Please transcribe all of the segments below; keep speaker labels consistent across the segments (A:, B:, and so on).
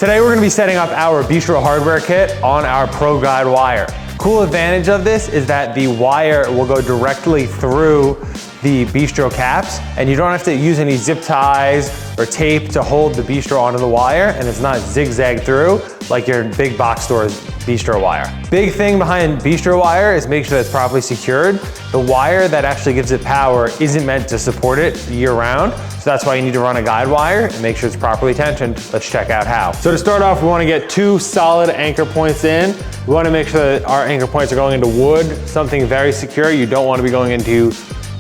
A: Today we're gonna be setting up our Bistro Hardwire Kit on our Pro Guide wire. Cool advantage of this is that the wire will go directly through the Bistro caps, and you don't have to use any zip ties or tape to hold the Bistro onto the wire, and it's not zigzag through like your big box store's Bistro wire. Big thing behind Bistro wire is make sure that it's properly secured. The wire that actually gives it power isn't meant to support it year round, so that's why you need to run a guide wire and make sure it's properly tensioned. Let's check out how. So to start off, we want to get 2 solid anchor points in. We want to make sure that our anchor points are going into wood, something very secure. You don't want to be going into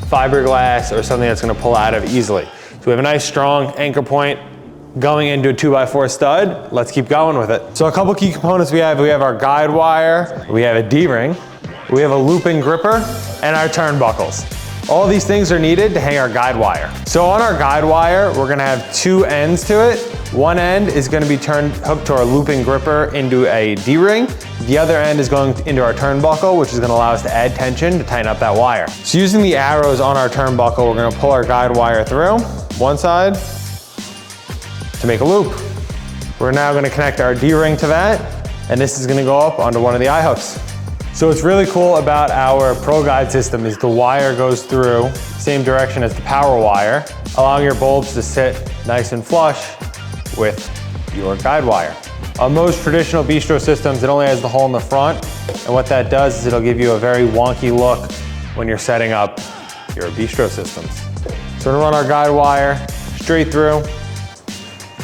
A: fiberglass or something that's going to pull out of easily. So we have a nice strong anchor point going into a 2x4 stud. Let's keep going with it. So a couple key components we have our guide wire, we have a D-ring, we have a looping gripper, and our turnbuckles. All these things are needed to hang our guide wire. So on our guide wire, we're gonna have 2 ends to it. One end is gonna be hooked to our looping gripper into a D-ring. The other end is going into our turnbuckle, which is gonna allow us to add tension to tighten up that wire. So using the arrows on our turnbuckle, we're gonna pull our guide wire through one side to make a loop. We're now gonna connect our D-ring to that, and this is gonna go up onto one of the eye hooks. So what's really cool about our Pro Guide system is the wire goes through same direction as the power wire, allowing your bulbs to sit nice and flush with your guide wire. On most traditional Bistro systems, it only has the hole in the front, and what that does is it'll give you a very wonky look when you're setting up your Bistro systems. So we're gonna run our guide wire straight through.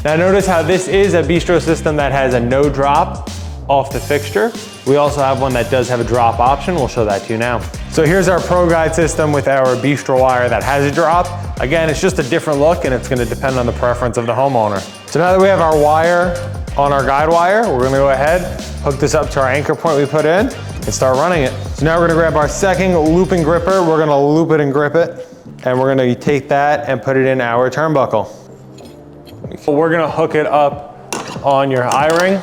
A: Now notice how this is a Bistro system that has a no drop off the fixture. We also have one that does have a drop option. We'll show that to you now. So here's our Pro Guide system with our Bistro wire that has a drop. Again, it's just a different look, and it's gonna depend on the preference of the homeowner. So now that we have our wire on our guide wire, we're gonna go ahead, hook this up to our anchor point we put in, and start running it. So now we're gonna grab our second looping gripper, we're gonna loop it and grip it, and we're gonna take that and put it in our turnbuckle. We're gonna hook it up on your eye ring,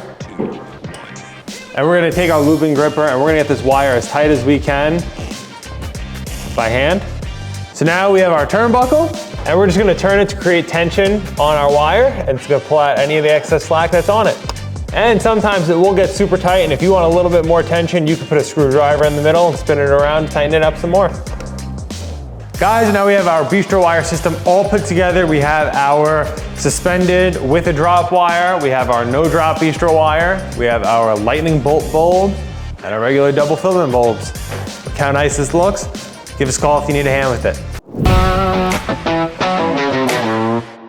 A: and we're gonna take our looping gripper and we're gonna get this wire as tight as we can by hand. So now we have our turnbuckle, and we're just gonna turn it to create tension on our wire, and it's gonna pull out any of the excess slack that's on it. And sometimes it will get super tight, and if you want a little bit more tension, you can put a screwdriver in the middle and spin it around to tighten it up some more. Guys, now we have our Bistro wire system all put together. We have our suspended with a drop wire. We have our no drop Bistro wire. We have our lightning bolt bulb and our regular double filament bulbs. Look how nice this looks. Give us a call if you need a hand with it.